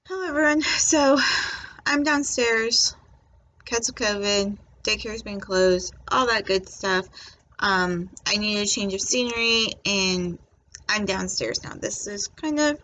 Hello everyone. So I'm downstairs. Cats of COVID. Daycare's been closed. All that good stuff. I need a change of scenery, and I'm downstairs now. This is kind of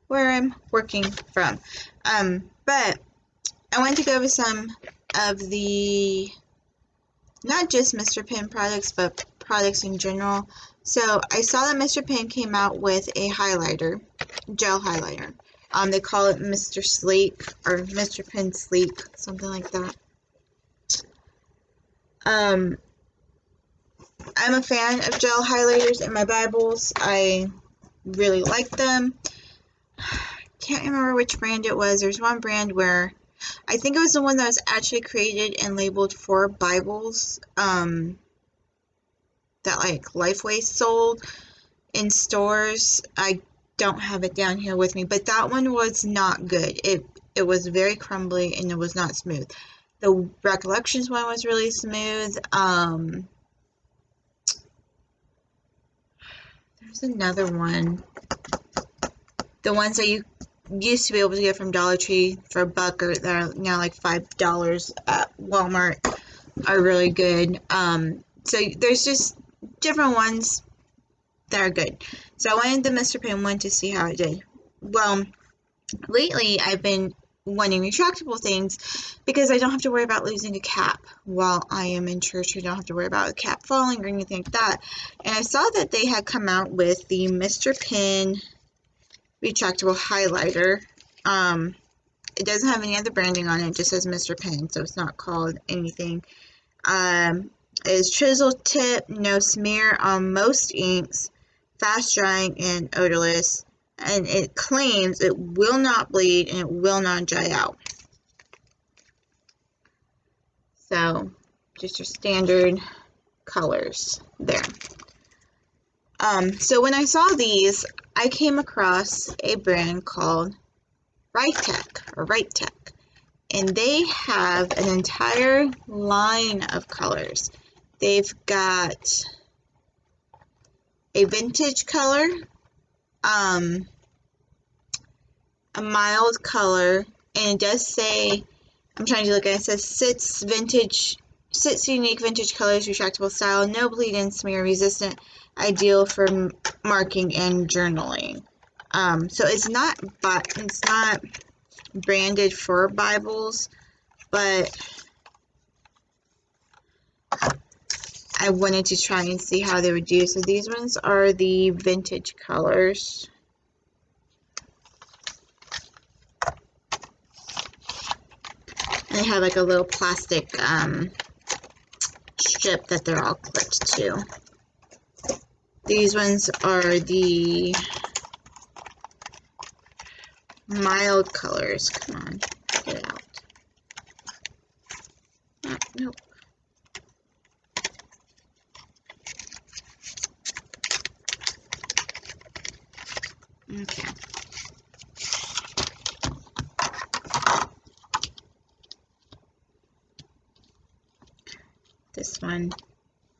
where I'm working from. But I wanted to go over some of the not just Mr. Pen products, but products in general. So I saw that Mr. Pen came out with a highlighter, gel highlighter. They call it Mr. Sleek or Mr. Pen Sleek, something like that. I'm a fan of gel highlighters in my Bibles. I really like them. Can't remember which brand it was. There's one brand where I think it was the one that was actually created and labeled for Bibles. That like Lifeway sold in stores. I don't have it down here with me, but that one was not good. It was very crumbly and it was not smooth. The Recollections one was really smooth. There's another one. The ones that you used to be able to get from Dollar Tree for $1 or they're now like $5 at Walmart are really good. So there's just different ones that are good. So I wanted the Mr. Pen one to see how it did. Well, lately I've been wanting retractable things because I don't have to worry about losing a cap while I am in church. I don't have to worry about a cap falling or anything like that. And I saw that they had come out with the Mr. Pen Retractable Highlighter. It doesn't have any other branding on it. It just says Mr. Pen, so it's not called anything. It's chisel tip, no smear on most inks, fast drying and odorless, and it claims it will not bleed and it will not dry out. So just your standard colors there. So when I saw these, I came across a brand called Writech, and they have an entire line of colors. They've got a vintage color, a mild color, and it does say, I'm trying to look at it, it says sits unique vintage colors, retractable style, no bleed and smear resistant, ideal for marking and journaling. So it's not branded for Bibles, but I wanted to try and see how they would do. So these ones are the vintage colors. And they have like a little plastic strip that they're all clipped to. These ones are the mild colors. Come on, get it out. Oh, nope. Okay. This one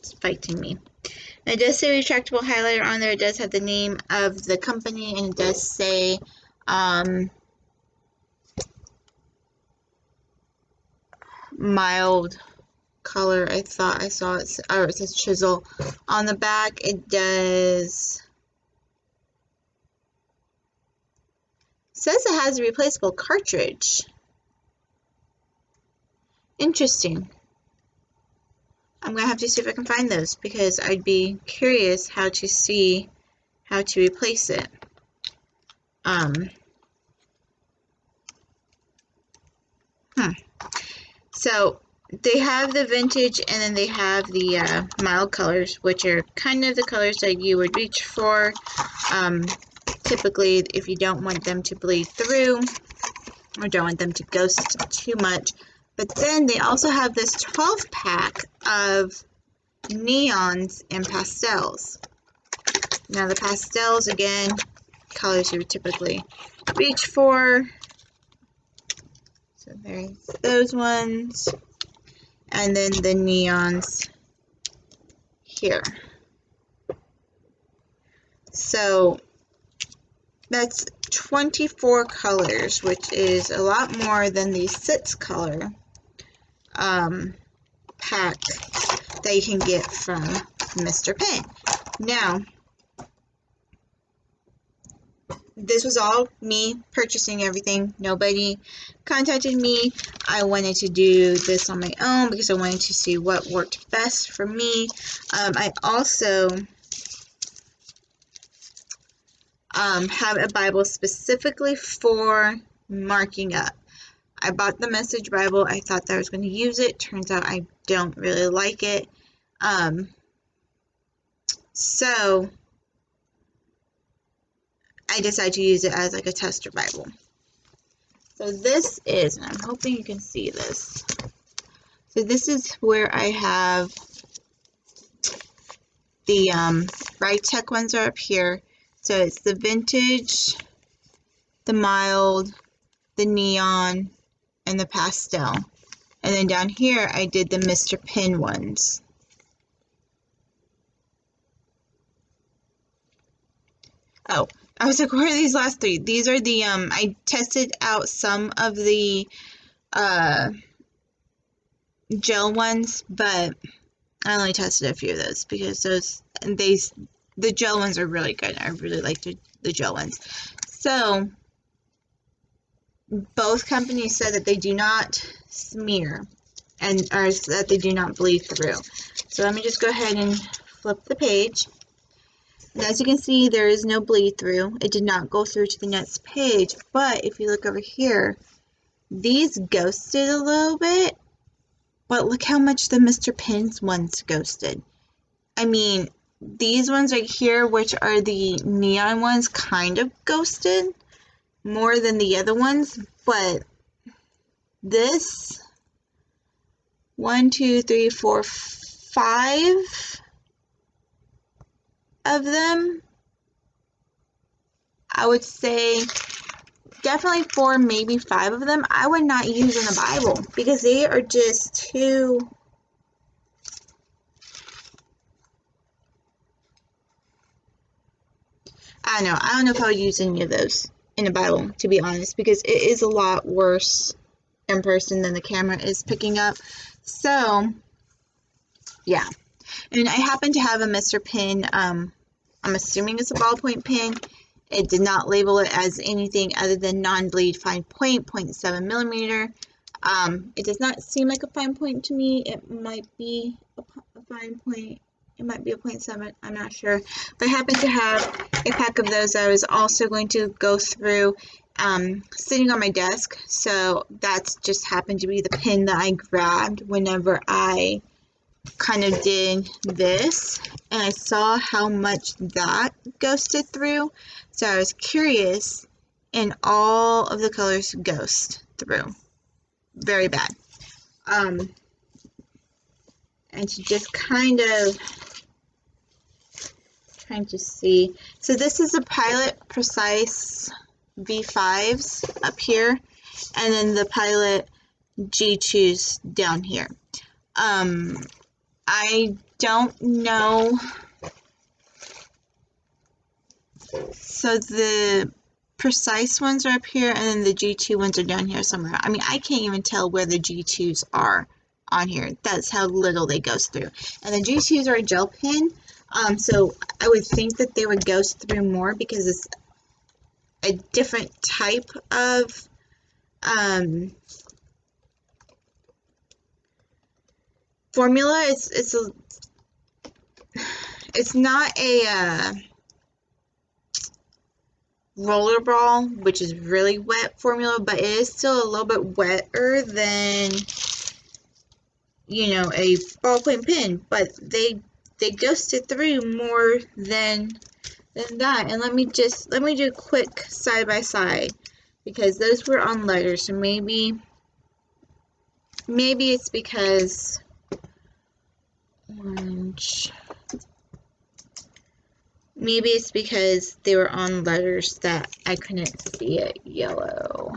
is fighting me. And it does say retractable highlighter on there. It does have the name of the company, and it does say mild color. I thought I saw it, or it says chisel on the back. It says it has a replaceable cartridge. Interesting. I'm gonna have to see if I can find those because I'd be curious how to see how to replace it. So they have the vintage and then they have the mild colors, which are kind of the colors that you would reach for. Typically, if you don't want them to bleed through or don't want them to ghost too much. But then they also have this 12-pack of neons and pastels. Now the pastels, again, colors you would typically reach for. So there's those ones. And then the neons here. So That's 24 colors, which is a lot more than the 6-color pack that you can get from Mr. Pen. Now, this was all me purchasing everything. Nobody contacted me. I wanted to do this on my own because I wanted to see what worked best for me. I also have a Bible specifically for marking up. I bought the Message Bible. I thought that I was going to use it. Turns out I don't really like it. So I decided to use it as like a tester Bible. So this is, and I'm hoping you can see this. So this is where I have the Writech ones are up here. So it's the vintage, the mild, the neon, and the pastel. And then down here I did the Mr. Pen ones. Oh, I was like, where are these last three? These are the, I tested out some of the gel ones, but I only tested a few of those because the gel ones are really good. I really like the gel ones. So, both companies said that they do not smear or that they do not bleed through. So let me just go ahead and flip the page. And as you can see, there is no bleed through. It did not go through to the next page, but if you look over here, these ghosted a little bit, but look how much the Mr. Pen's ones ghosted. I mean, these ones right here, which are the neon ones, kind of ghosted more than the other ones, but this 1, 2, 3, 4, 5 of them, I would say definitely 4, maybe 5 of them, I would not use in a Bible because they are just too, I don't know if I would use any of those in a Bible, to be honest, because it is a lot worse in person than the camera is picking up. So, yeah. And I happen to have a Mr. Pen, I'm assuming it's a ballpoint pen. It did not label it as anything other than non-bleed fine point, 0.7 millimeter. It does not seem like a fine point to me. It might be a fine point. It might be a 0.7. I'm not sure. But I happen to have a pack of those I was also going to go through sitting on my desk. So that's just happened to be the pen that I grabbed whenever I kind of did this, and I saw how much that ghosted through, so I was curious, and all of the colors ghost through very bad. And to just kind of trying to see, so this is a Pilot Precise V5s up here, and then the Pilot G2s down here. I don't know. So the Precise ones are up here, and then the G2 ones are down here somewhere. I mean, I can't even tell where the G2s are on here. That's how little they ghost through. And the G2s are a gel pen, so I would think that they would ghost through more because it's a different type of formula. It's not a rollerball, which is really wet formula, but it is still a little bit wetter than, you know, a ballpoint pen. But they ghosted through more than that. And let me do a quick side by side because those were on letters, so maybe it's because orange. Maybe it's because they were on letters that I couldn't see it. Yellow.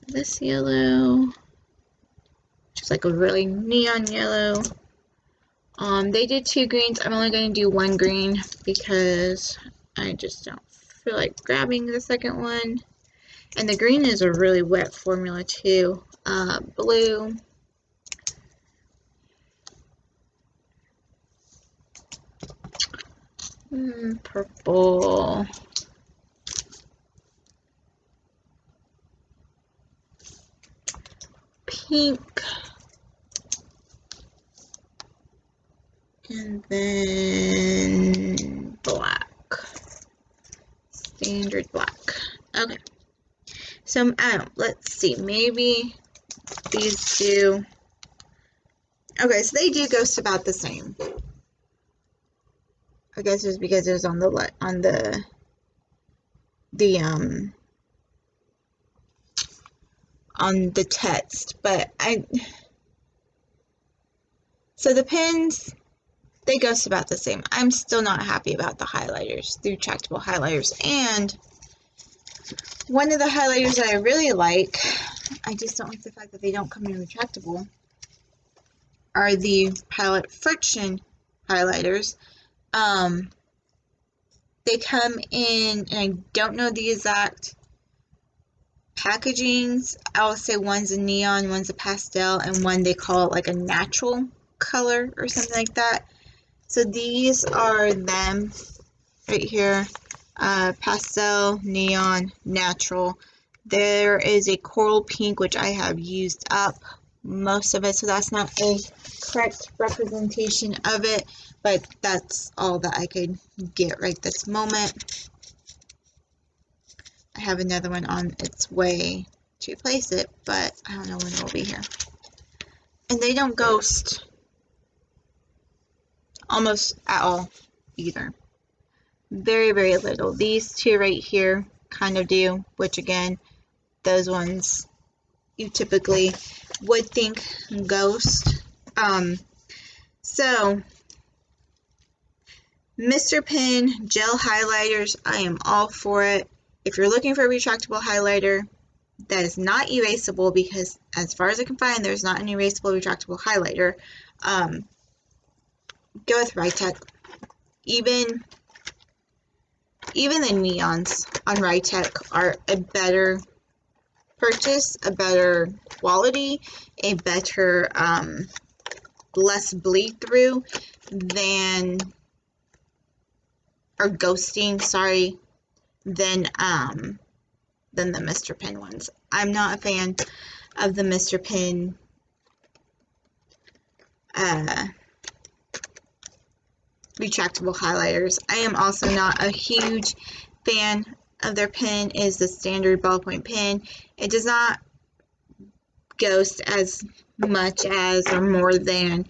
This yellow, which is like a really neon yellow. They did 2 greens. I'm only going to do 1 green because I just don't feel like grabbing the second one. And the green is a really wet formula too. Blue. Purple. Pink. And then black. Standard black. Okay. So, let's see. Maybe these two. Okay, so they do ghost about the same. I guess it's because it was on the text, but so the pens, they ghost about the same. I'm still not happy about the highlighters, the retractable highlighters. And one of the highlighters that I really like, I just don't like the fact that they don't come in retractable, are the Palette Friction highlighters. They come in, and I don't know the exact packagings. I'll say one's a neon, one's a pastel, and one they call it like a natural color or something like that. So these are them right here. Pastel, neon, natural. There is a coral pink, which I have used up most of it, so that's not a correct representation of it, but that's all that I could get right this moment. I have another one on its way to replace it, but I don't know when it will be here. And they don't ghost almost at all either. Very, very little. These two right here kind of do, which again, those ones you typically would think ghost. So Mr. Pen gel highlighters, I am all for it. If you're looking for a retractable highlighter that is not erasable, because as far as I can find, there's not an erasable retractable highlighter, go with Writech. Even the neons on Writech are a better purchase, a better quality, a better, less bleed through than, or ghosting, sorry, than the Mr. Pen ones. I'm not a fan of the Mr. Pen retractable highlighters. I am also not a huge fan of their pen. Is the standard ballpoint pen. It does not ghost as much as or more than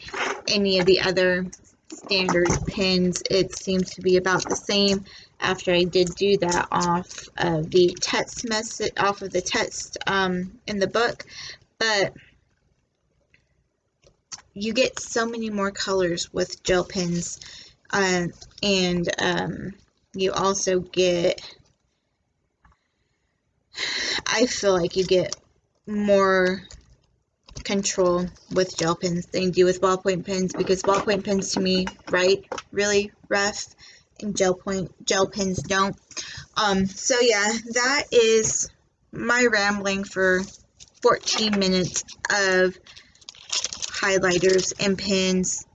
any of the other standard pens. It seems to be about the same. After I did do that off of the text message, off of the text in the book, but you get so many more colors with gel pens, and you also get, I feel like you get more control with gel pens than you do with ballpoint pens, because ballpoint pens to me write really rough and gel pens don't. So yeah, that is my rambling for 14 minutes of highlighters and pens.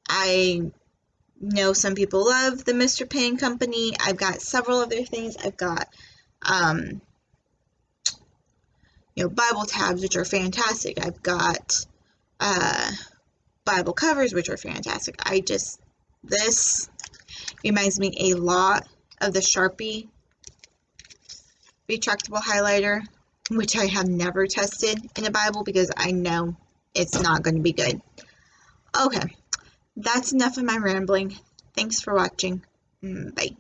I know some people love the Mr. Pen company. I've got several other things. I've got Bible tabs, which are fantastic. I've got Bible covers, which are fantastic. This reminds me a lot of the Sharpie retractable highlighter, which I have never tested in a Bible because I know it's not going to be good. Okay, that's enough of my rambling. Thanks for watching. Bye.